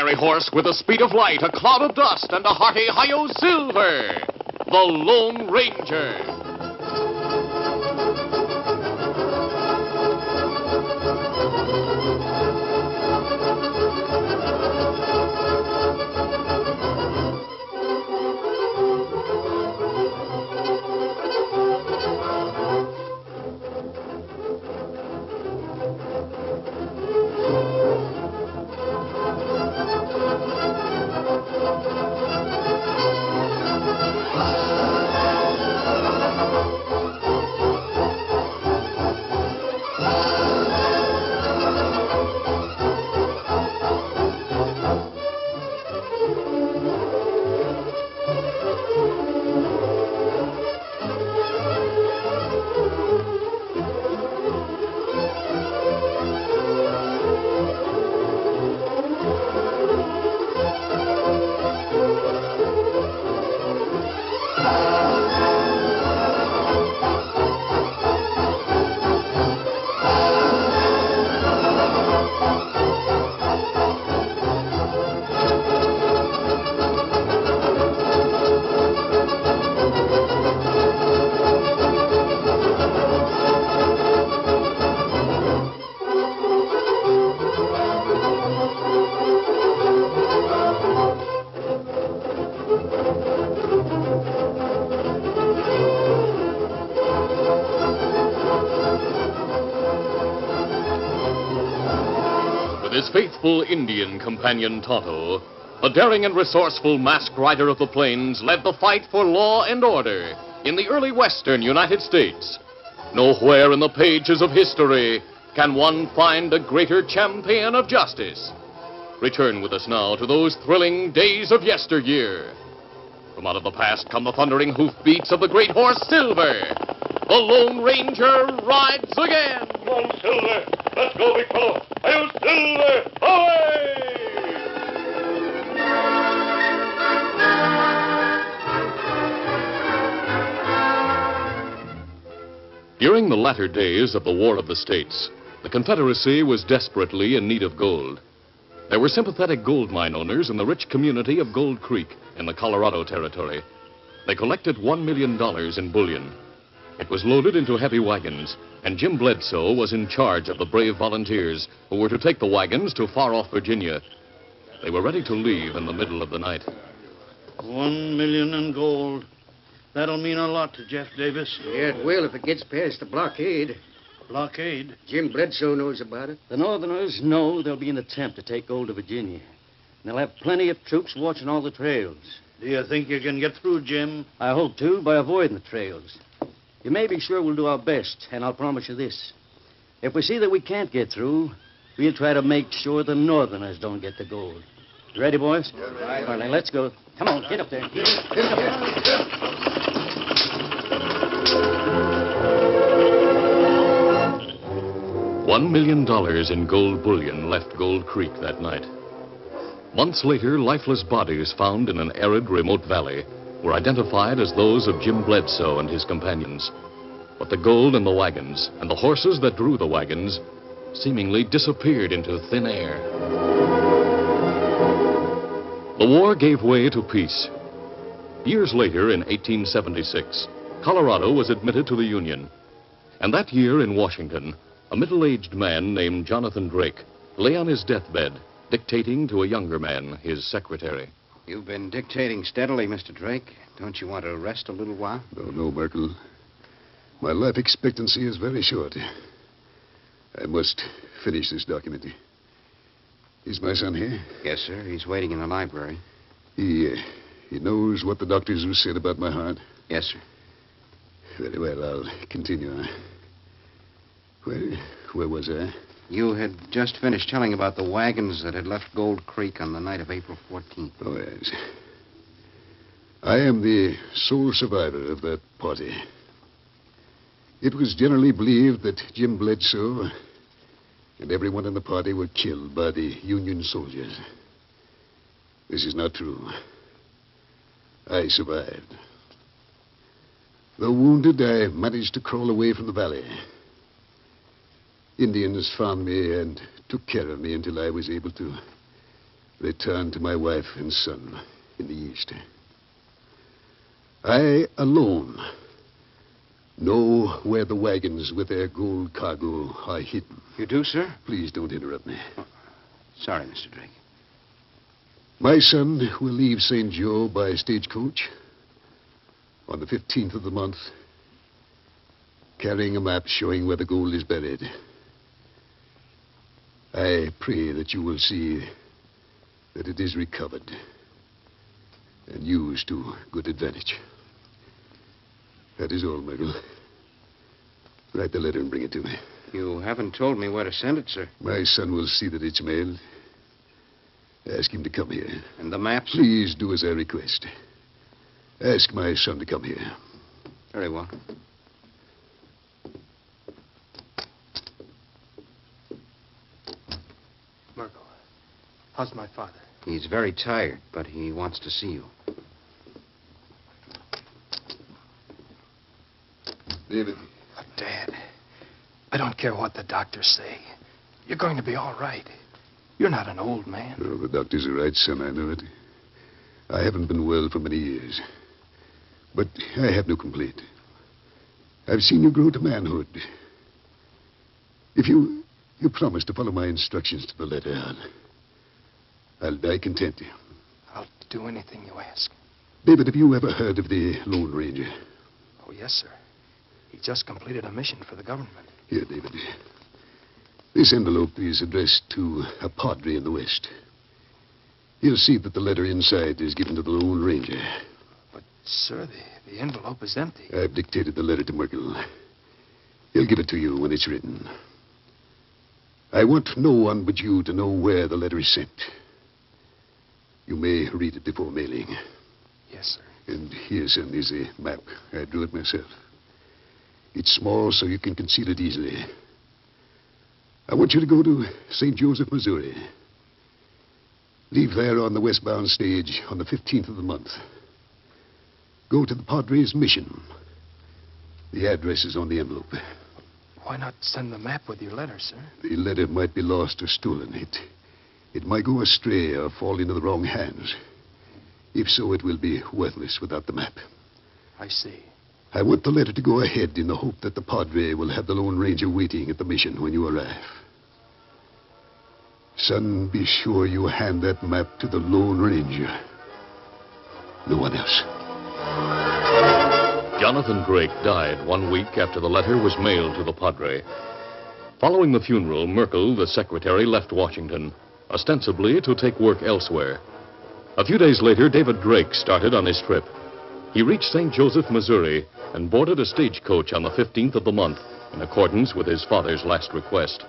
fiery horse with the speed of light, a cloud of dust, and a hearty hi-yo silver, the Lone Ranger. His faithful Indian companion Tonto, the daring and resourceful masked rider of the plains, led the fight for law and order in the early western United States. Nowhere in the pages of history can one find a greater champion of justice. Return with us now to those thrilling days of yesteryear. From out of the past come the thundering hoofbeats of the great horse Silver. The Lone Ranger rides again. Come on, Silver. Let's go, big fellow. Hail, Silver! Away! During the latter days of the War of the States, the Confederacy was desperately in need of gold. There were sympathetic gold mine owners in the rich community of Gold Creek in the Colorado Territory. They collected $1 million in bullion. It was loaded into heavy wagons, and Jim Bledsoe was in charge of the brave volunteers who were to take the wagons to far-off Virginia. They were ready to leave in the middle of the night. 1 million in gold. That'll mean a lot to Jeff Davis. Yeah, it will if it gets past the blockade. Blockade? Jim Bledsoe knows about it. The Northerners know there'll be an attempt to take gold to Virginia. And they'll have plenty of troops watching all the trails. Do you think you can get through, Jim? I hope to, by avoiding the trails. You may be sure we'll do our best, and I'll promise you this. If we see that we can't get through, we'll try to make sure the Northerners don't get the gold. You ready, boys? Yeah, right. All right, now let's go. Come on, get up there. $1 million in gold bullion left Gold Creek that night. Months later, lifeless bodies found in an arid, remote valley were identified as those of Jim Bledsoe and his companions. But the gold in the wagons and the horses that drew the wagons seemingly disappeared into thin air. The war gave way to peace. Years later, in 1876, Colorado was admitted to the Union. And that year in Washington, a middle-aged man named Jonathan Drake lay on his deathbed, dictating to a younger man, his secretary. You've been dictating steadily, Mr. Drake. Don't you want to rest a little while? No, Merkel. My life expectancy is very short. I must finish this document. Is my son here? Yes, sir. He's waiting in the library. He knows what the doctors have said about my heart? Yes, sir. Very well, I'll continue. Where was I? You had just finished telling about the wagons that had left Gold Creek on the night of April 14th. Oh, yes. I am the sole survivor of that party. It was generally believed that Jim Bledsoe and everyone in the party were killed by the Union soldiers. This is not true. I survived. Though wounded, I managed to crawl away from the valley. Indians found me and took care of me until I was able to return to my wife and son in the East. I alone know where the wagons with their gold cargo are hidden. You do, sir? Please don't interrupt me. Sorry, Mr. Drake. My son will leave St. Joe by stagecoach on the 15th of the month, carrying a map showing where the gold is buried. I pray that you will see that it is recovered and used to good advantage. That is all, Michael. Write the letter and bring it to me. You haven't told me where to send it, sir. My son will see that it's mailed. Ask him to come here. And the maps? Please do as I request. Ask my son to come here. Very well. Merkel, how's my father? He's very tired, but he wants to see you. David. Dad, I don't care what the doctors say. You're going to be all right. You're not an old man. Oh, the doctors are right, son. I know it. I haven't been well for many years. But I have no complaint. I've seen you grow to manhood. If you promise to follow my instructions to the letter, I'll die content. I'll do anything you ask. David, have you ever heard of the Lone Ranger? Oh, yes, sir. He just completed a mission for the government. Here, David. This envelope is addressed to a padre in the West. You'll see that the letter inside is given to the Lone Ranger. But, sir, the envelope is empty. I've dictated the letter to Merkel. He'll give it to you when it's written. I want no one but you to know where the letter is sent. You may read it before mailing. Yes, sir. And here, son, is a map. I drew it myself. It's small, so you can conceal it easily. I want you to go to St. Joseph, Missouri. Leave there on the westbound stage on the 15th of the month. Go to the Padre's mission. The address is on the envelope. Why not send the map with your letter, sir? The letter might be lost or stolen. It might go astray or fall into the wrong hands. If so, it will be worthless without the map. I see. I want the letter to go ahead in the hope that the Padre will have the Lone Ranger waiting at the mission when you arrive. Son, be sure you hand that map to the Lone Ranger. No one else. Jonathan Drake died 1 week after the letter was mailed to the Padre. Following the funeral, Merkel, the secretary, left Washington, ostensibly to take work elsewhere. A few days later, David Drake started on his trip. He reached St. Joseph, Missouri, and boarded a stagecoach on the 15th of the month, in accordance with his father's last request.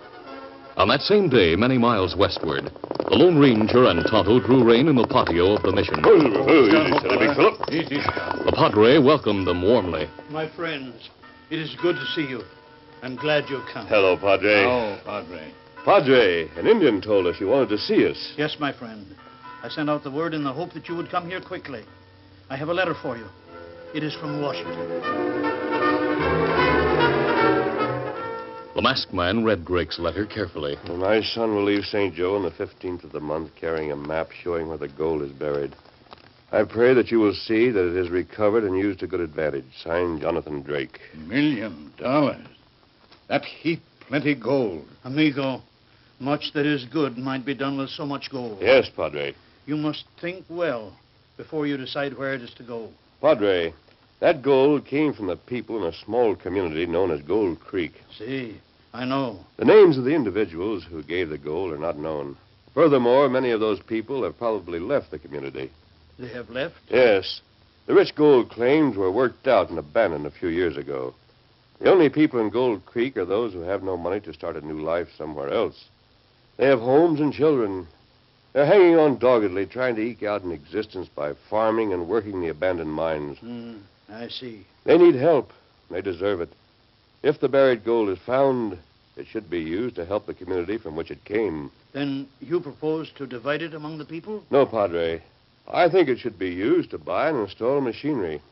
On that same day, many miles westward, the Lone Ranger and Tonto drew rein in the patio of the mission. Easy, steady, big fellow. Easy. The Padre welcomed them warmly. My friends, it is good to see you. I'm glad you've come. Hello, Padre. Oh, Padre. Padre, an Indian told us you wanted to see us. Yes, my friend. I sent out the word in the hope that you would come here quickly. I have a letter for you. It is from Washington. The masked man read Drake's letter carefully. Well, my son will leave St. Joe on the 15th of the month carrying a map showing where the gold is buried. I pray that you will see that it is recovered and used to good advantage. Signed, Jonathan Drake. $1 million. That heap plenty gold. Amigo, much that is good might be done with so much gold. Yes, Padre. You must think well before you decide where it is to go. Padre, that gold came from the people in a small community known as Gold Creek. See, I know. The names of the individuals who gave the gold are not known. Furthermore, many of those people have probably left the community. They have left? Yes. The rich gold claims were worked out and abandoned a few years ago. The only people in Gold Creek are those who have no money to start a new life somewhere else. They have homes and children. They're hanging on doggedly, trying to eke out an existence by farming and working the abandoned mines. I see. They need help. They deserve it. If the buried gold is found, it should be used to help the community from which it came. Then you propose to divide it among the people? No, Padre. I think it should be used to buy and install machinery.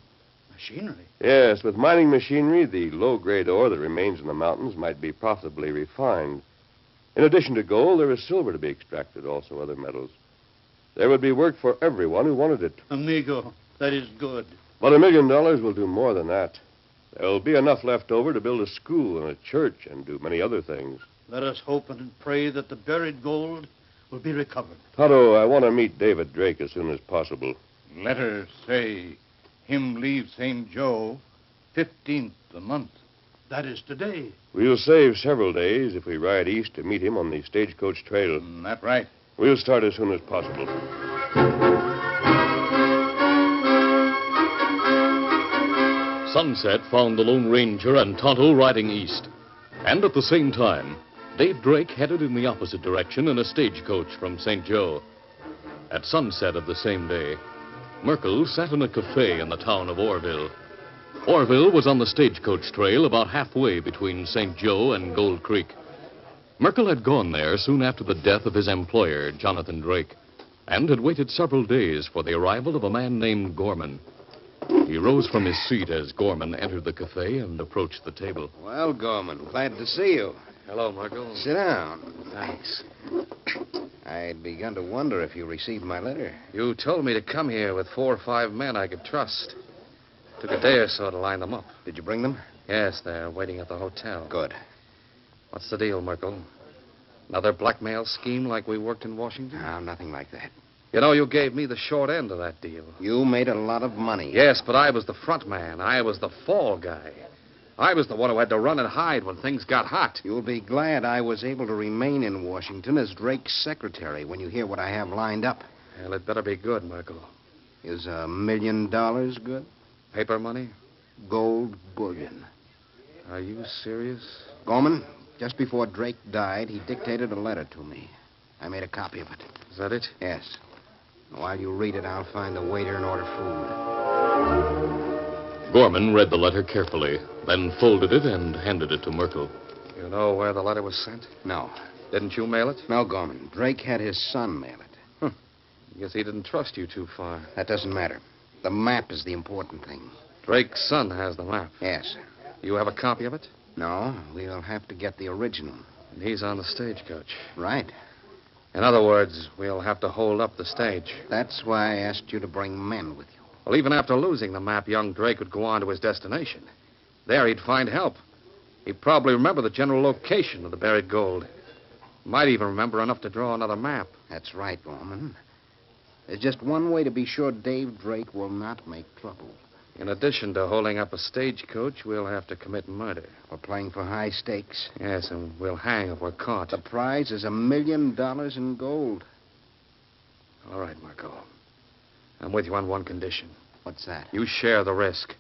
Machinery? Yes, with mining machinery, the low-grade ore that remains in the mountains might be profitably refined. In addition to gold, there is silver to be extracted, also other metals. There would be work for everyone who wanted it. Amigo, that is good. But $1 million will do more than that. There'll be enough left over to build a school and a church and do many other things. Let us hope and pray that the buried gold will be recovered. Tonto, I want to meet David Drake as soon as possible. Letter say him leave St. Joe 15th the month. That is today. We'll save several days if we ride east to meet him on the stagecoach trail. That right. We'll start as soon as possible. Sunset found the Lone Ranger and Tonto riding east. And at the same time, Dave Drake headed in the opposite direction in a stagecoach from St. Joe. At sunset of the same day, Merkel sat in a cafe in the town of Orville. Orville was on the stagecoach trail about halfway between St. Joe and Gold Creek. Merkel had gone there soon after the death of his employer, Jonathan Drake, and had waited several days for the arrival of a man named Gorman. He rose from his seat as Gorman entered the cafe and approached the table. Well, Gorman, glad to see you. Hello, Merkel. Sit down. Thanks. I'd begun to wonder if you received my letter. You told me to come here with 4 or 5 men I could trust. Took a day or so to line them up. Did you bring them? Yes, they're waiting at the hotel. Good. What's the deal, Merkel? Another blackmail scheme like we worked in Washington? No, nothing like that. You know, you gave me the short end of that deal. You made a lot of money. Yes, but I was the front man. I was the fall guy. I was the one who had to run and hide when things got hot. You'll be glad I was able to remain in Washington as Drake's secretary when you hear what I have lined up. Well, it better be good, Merkel. Is $1 million good? Paper money? Gold bullion. Are you serious? Gorman, just before Drake died, he dictated a letter to me. I made a copy of it. Is that it? Yes. While you read it, I'll find the waiter and order food. Gorman read the letter carefully, then folded it and handed it to Merkel. You know where the letter was sent? No. Didn't you mail it? No, Gorman. Drake had his son mail it. Guess he didn't trust you too far. That doesn't matter. The map is the important thing. Drake's son has the map. Yes. You have a copy of it? No, we'll have to get the original. And he's on the stagecoach. Right. In other words, we'll have to hold up the stage. That's why I asked you to bring men with you. Well, even after losing the map, young Drake would go on to his destination. There he'd find help. He'd probably remember the general location of the buried gold. Might even remember enough to draw another map. That's right, Gorman. There's just one way to be sure Dave Drake will not make trouble. In addition to holding up a stagecoach, we'll have to commit murder. We're playing for high stakes. Yes, and we'll hang if we're caught. The prize is $1 million in gold. All right, Marco. I'm with you on one condition. What's that? You share the risk.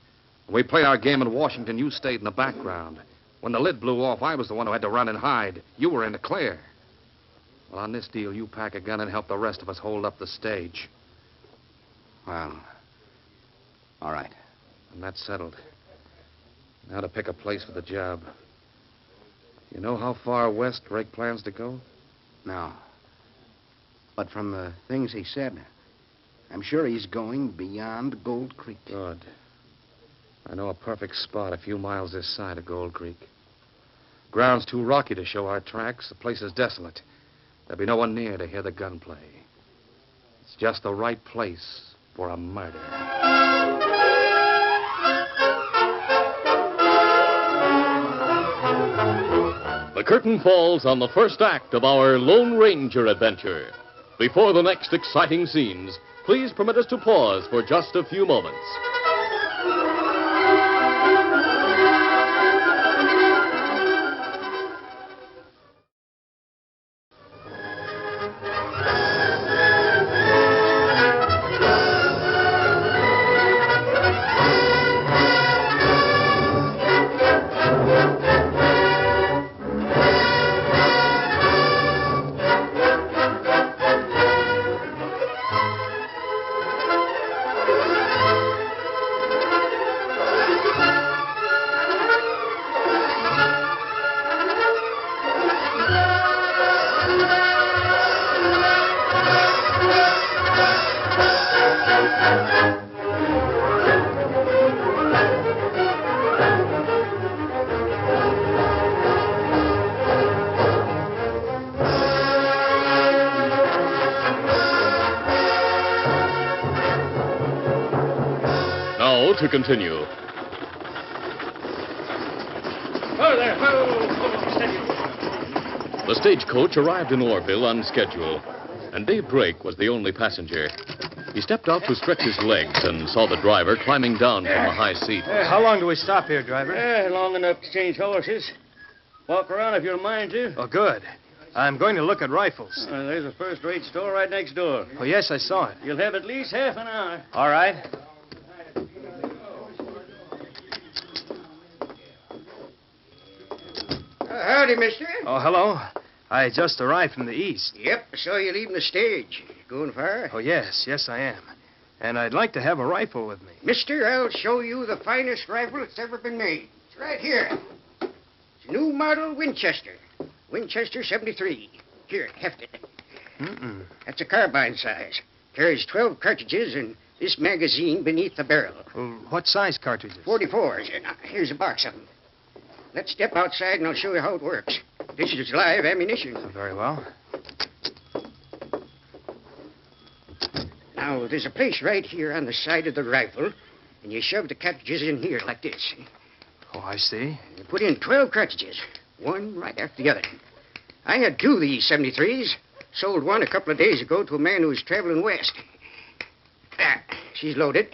When we played our game in Washington, you stayed in the background. When the lid blew off, I was the one who had to run and hide. You were in the clear. Well, on this deal, you pack a gun and help the rest of us hold up the stage. Well, all right. And that's settled. Now to pick a place for the job. You know how far west Drake plans to go? No. But from the things he said, I'm sure he's going beyond Gold Creek. Good. I know a perfect spot a few miles this side of Gold Creek. Ground's too rocky to show our tracks. The place is desolate. There'll be no one near to hear the gunplay. It's just the right place for a murder. The curtain falls on the first act of our Lone Ranger adventure. Before the next exciting scenes, please permit us to pause for just a few moments. to continue. Oh, there. Oh, steady. The stagecoach arrived in Orville on schedule, and Dave Drake was the only passenger. He stepped out to stretch his legs and saw the driver climbing down from the high seat. How long do we stop here, driver? Long enough to change horses. Walk around if you don't mind to. Oh, good. I'm going to look at rifles. There's a first-rate store right next door. Oh, yes, I saw it. You'll have at least half an hour. All right. Howdy, mister. Oh, hello. I just arrived from the east. Yep, I saw you leaving the stage. Going far? Oh, yes, I am. And I'd like to have a rifle with me. Mister, I'll show you the finest rifle that's ever been made. It's right here. It's a new model Winchester. Winchester 73. Here, heft it. Mm-mm. That's a carbine size. Carries 12 cartridges and this magazine beneath the barrel. Well, what size cartridges? 44s. Now, here's a box of them. Let's step outside and I'll show you how it works. This is live ammunition. Very well. Now, there's a place right here on the side of the rifle, and you shove the cartridges in here like this. Oh, I see. You put in 12 cartridges, one right after the other. I had 2 of these 73s. Sold one a couple of days ago to a man who was traveling west. She's loaded.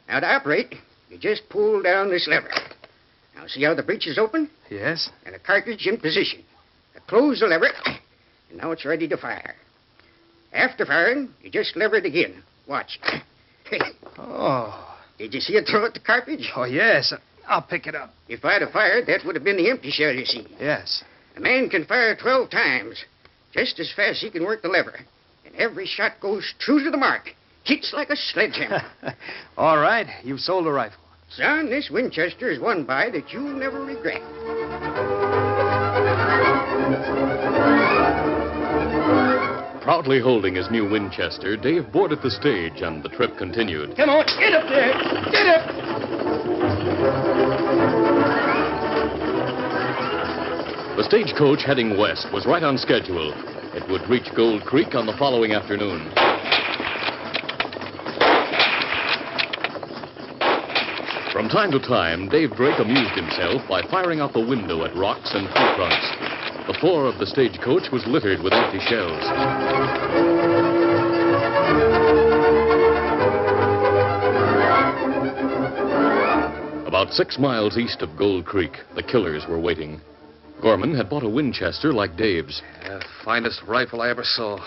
Now, to operate, you just pull down this lever. Now, see how the breech is open? Yes? And a cartridge in position. Now, close the lever, and now it's ready to fire. After firing, you just lever it again. Watch. Oh. Did you see it throw at the cartridge? Oh, yes. I'll pick it up. If I'd have fired, that would have been the empty shell, you see. Yes. A man can fire 12 times, just as fast as he can work the lever. And every shot goes true to the mark. Hits like a sledgehammer. All right. You've sold a rifle. Son, this Winchester is one buy that you'll never regret. Proudly holding his new Winchester, Dave boarded the stage and the trip continued. Come on, get up there. Get up. The stagecoach heading west was right on schedule. It would reach Gold Creek on the following afternoon. From time to time, Dave Drake amused himself by firing out the window at rocks and tree trunks. The floor of the stagecoach was littered with empty shells. About 6 miles east of Gold Creek, the killers were waiting. Gorman had bought a Winchester like Dave's. Finest rifle I ever saw.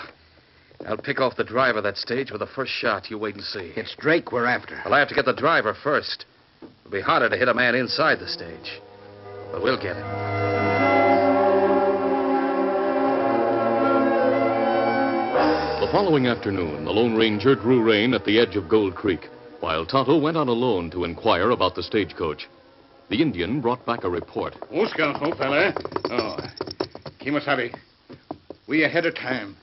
I'll pick off the driver of that stage with the first shot. You wait and see. It's Drake we're after. Well, I have to get the driver first. It'll be harder to hit a man inside the stage. But we'll get him. The following afternoon, the Lone Ranger drew rein at the edge of Gold Creek, while Tonto went on alone to inquire about the stagecoach. The Indian brought back a report. Oh, Scout, old fella. Oh, Kimasabi. We ahead of time.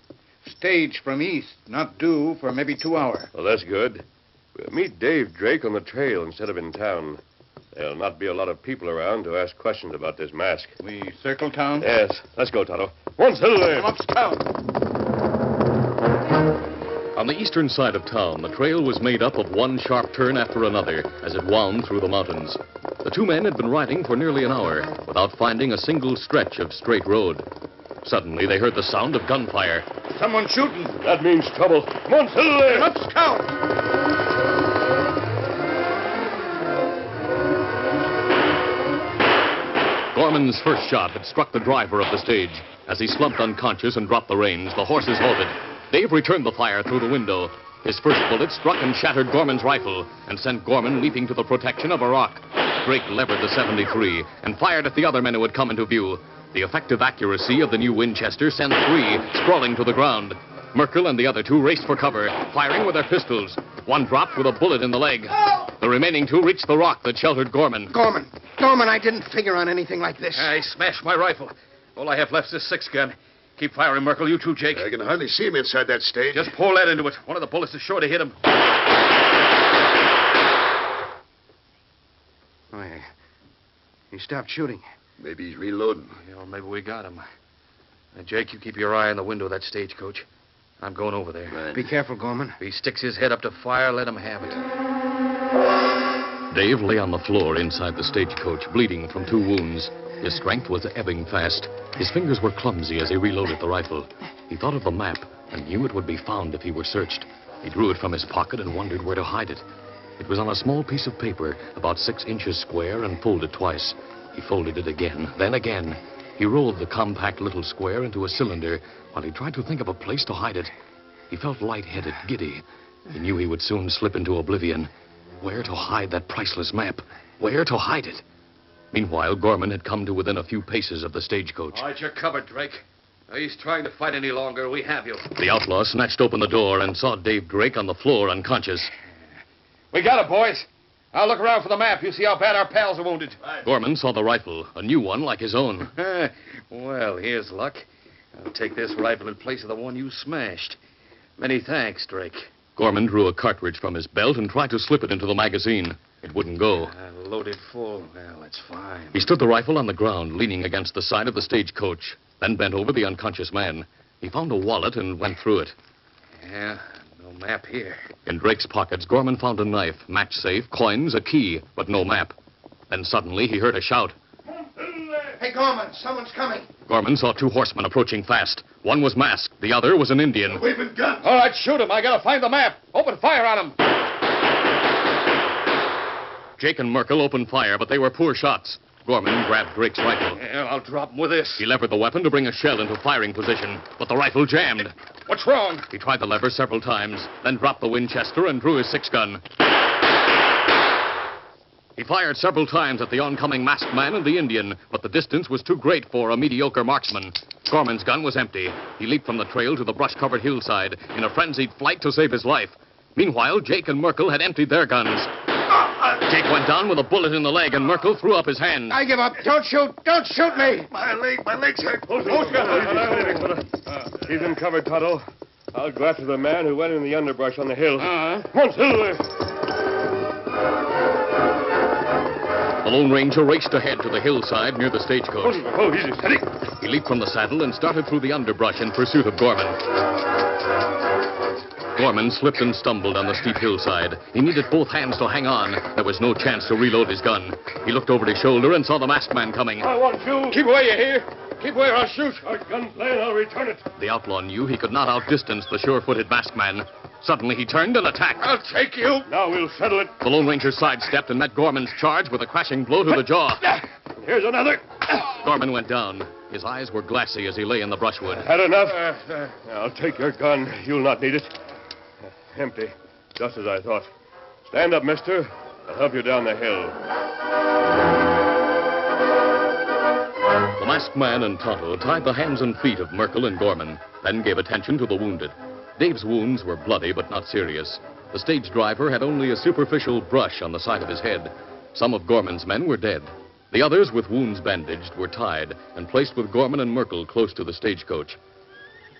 Stage from east, not due for maybe 2 hours. Well, that's good. We'll meet Dave Drake on the trail instead of in town. There'll not be a lot of people around to ask questions about this mask. We circle town? Yes. Let's go, Tonto. One silver. Come up, Scout. On the eastern side of town, the trail was made up of one sharp turn after another as it wound through the mountains. The 2 men had been riding for nearly an hour without finding a single stretch of straight road. Suddenly, they heard the sound of gunfire. Someone shooting. That means trouble. Come on, silver. Come up, Scout. Gorman's first shot had struck the driver of the stage. As he slumped unconscious and dropped the reins, the horses halted. Dave returned the fire through the window. His first bullet struck and shattered Gorman's rifle and sent Gorman leaping to the protection of a rock. Drake levered the 73 and fired at the other men who had come into view. The effective accuracy of the new Winchester sent 3 sprawling to the ground. Merkel and the other 2 raced for cover, firing with their pistols. One dropped with a bullet in the leg. The remaining 2 reached the rock that sheltered Gorman. Gorman, I didn't figure on anything like this. I smashed my rifle. All I have left is this 6-gun. Keep firing, Merkel. You too, Jake. I can hardly see him inside that stage. Just pour lead into it. One of the bullets is sure to hit him. Oh, yeah. He stopped shooting. Maybe he's reloading. Well, maybe we got him. Jake, you keep your eye on the window of that stagecoach. I'm going over there. Be careful, Gorman. If he sticks his head up to fire, let him have it. Dave lay on the floor inside the stagecoach, bleeding from 2 wounds. His strength was ebbing fast. His fingers were clumsy as he reloaded the rifle. He thought of the map and knew it would be found if he were searched. He drew it from his pocket and wondered where to hide it. It was on a small piece of paper, about 6 inches square, and folded twice. He folded it again, then again. He rolled the compact little square into a cylinder while he tried to think of a place to hide it. He felt lightheaded, giddy. He knew he would soon slip into oblivion. Where to hide that priceless map? Where to hide it? Meanwhile, Gorman had come to within a few paces of the stagecoach. All right, you're covered, Drake. He's trying to fight any longer. We have you. The outlaw snatched open the door and saw Dave Drake on the floor unconscious. We got it, boys. I'll look around for the map. You see how bad our pals are wounded. Gorman saw the rifle, a new one like his own. Well, here's luck. I'll take this rifle in place of the one you smashed. Many thanks, Drake. Gorman drew a cartridge from his belt and tried to slip it into the magazine. It wouldn't go. Loaded full. Well, that's fine. He stood the rifle on the ground, leaning against the side of the stagecoach, then bent over the unconscious man. He found a wallet and went through it. Yeah, no map here. In Drake's pockets, Gorman found a knife, match safe, coins, a key, but no map. Then suddenly he heard a shout. Hey, Gorman, someone's coming. Gorman saw 2 horsemen approaching fast. One was masked. The other was an Indian. Waving guns. All right, shoot him. I gotta find the map. Open fire on him. Jake and Merkel opened fire, but they were poor shots. Gorman grabbed Drake's rifle. Yeah, I'll drop him with this. He levered the weapon to bring a shell into firing position, but the rifle jammed. What's wrong? He tried the lever several times, then dropped the Winchester and drew his 6-gun. He fired several times at the oncoming masked man and the Indian, but the distance was too great for a mediocre marksman. Gorman's gun was empty. He leaped from the trail to the brush-covered hillside in a frenzied flight to save his life. Meanwhile, Jake and Merkel had emptied their guns. Jake went down with a bullet in the leg, and Merkel threw up his hand. I give up. Don't shoot. Don't shoot me. My legs hurt. He's in cover, Tonto. I'll go after the man who went in the underbrush on the hill. Uh-huh. Come on, Silver. The Lone Ranger raced ahead to the hillside near the stagecoach. Oh, easy, steady. He leaped from the saddle and started through the underbrush in pursuit of Gorman. Gorman slipped and stumbled on the steep hillside. He needed both hands to hang on. There was no chance to reload his gun. He looked over his shoulder and saw the masked man coming. I want you. Keep away, you hear? Keep away or I'll shoot. Our gun's laying. I'll return it. The outlaw knew he could not outdistance the sure-footed masked man. Suddenly he turned and attacked. I'll take you. Now we'll settle it. The Lone Ranger sidestepped and met Gorman's charge with a crashing blow to the jaw. Here's another. Gorman went down. His eyes were glassy as he lay in the brushwood. Had enough? I'll take your gun. You'll not need it. Empty. Just as I thought. Stand up, mister. I'll help you down the hill. The masked man and Tonto tied the hands and feet of Merkel and Gorman, then gave attention to the wounded. Dave's wounds were bloody but not serious. The stage driver had only a superficial brush on the side of his head. Some of Gorman's men were dead. The others, with wounds bandaged, were tied and placed with Gorman and Merkel close to the stagecoach.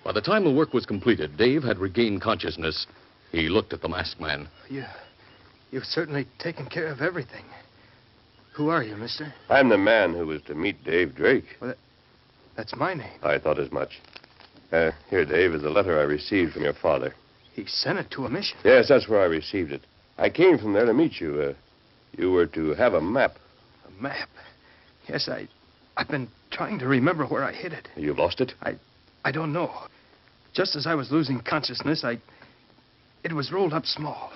By the time the work was completed, Dave had regained consciousness. He looked at the masked man. You've certainly taken care of everything. Who are you, mister? I'm the man who was to meet Dave Drake. Well, that's my name. I thought as much. Here, Dave, is a letter I received from your father. He sent it to a mission. Yes, that's where I received it. I came from there to meet you. You were to have a map. A map? Yes, I've been trying to remember where I hid it. You've lost it? I don't know. Just as I was losing consciousness, it was rolled up small.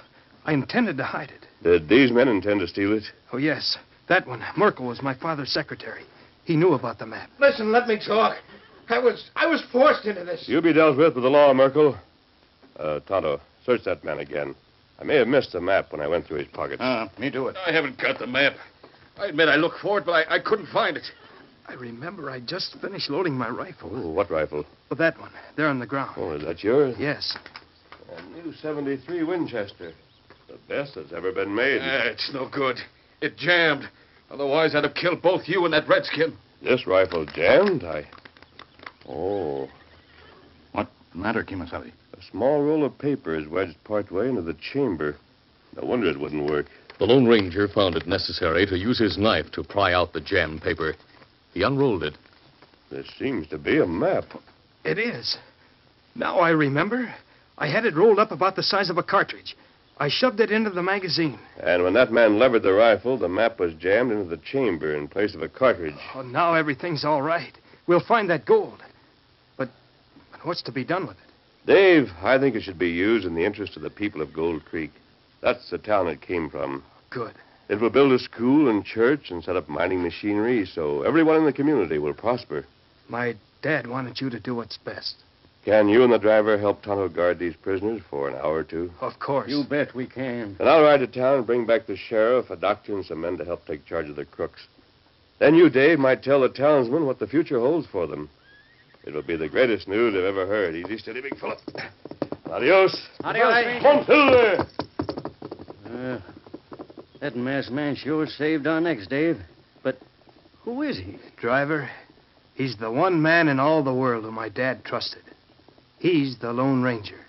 I intended to hide it. Did these men intend to steal it? Oh, yes. That one. Merkel was my father's secretary. He knew about the map. Listen, let me talk. I was forced into this. You'll be dealt with the law, Merkel. Tonto, search that man again. I may have missed the map when I went through his pockets. Me do it. I haven't got the map. I admit I looked for it, but I couldn't find it. I remember I just finished loading my rifle. Oh, what rifle? Well, that one. There on the ground. Oh, is that yours? Yes. A new 73 Winchester. The best that's ever been made. It's no good. It jammed. Otherwise, I'd have killed both you and that redskin. This rifle jammed? Oh. What matter, Kimasabi? A small roll of paper is wedged partway into the chamber. No wonder it wouldn't work. The Lone Ranger found it necessary to use his knife to pry out the jammed paper. He unrolled it. There seems to be a map. It is. Now I remember. I had it rolled up about the size of a cartridge. I shoved it into the magazine. And when that man levered the rifle, the map was jammed into the chamber in place of a cartridge. Oh, now everything's all right. We'll find that gold. But what's to be done with it? Dave, I think it should be used in the interest of the people of Gold Creek. That's the town it came from. Good. It will build a school and church and set up mining machinery so everyone in the community will prosper. My dad wanted you to do what's best. Can you and the driver help Tonto guard these prisoners for an hour or two? Of course. You bet we can. And I'll ride to town and bring back the sheriff, a doctor, and some men to help take charge of the crooks. Then you, Dave, might tell the townsmen what the future holds for them. It will be the greatest news I've ever heard. Easy, steady, big fella. Adios. Adios. Come, Silver. That masked man sure saved our necks, Dave. But who is he? Driver, he's the one man in all the world who my dad trusted. He's the Lone Ranger.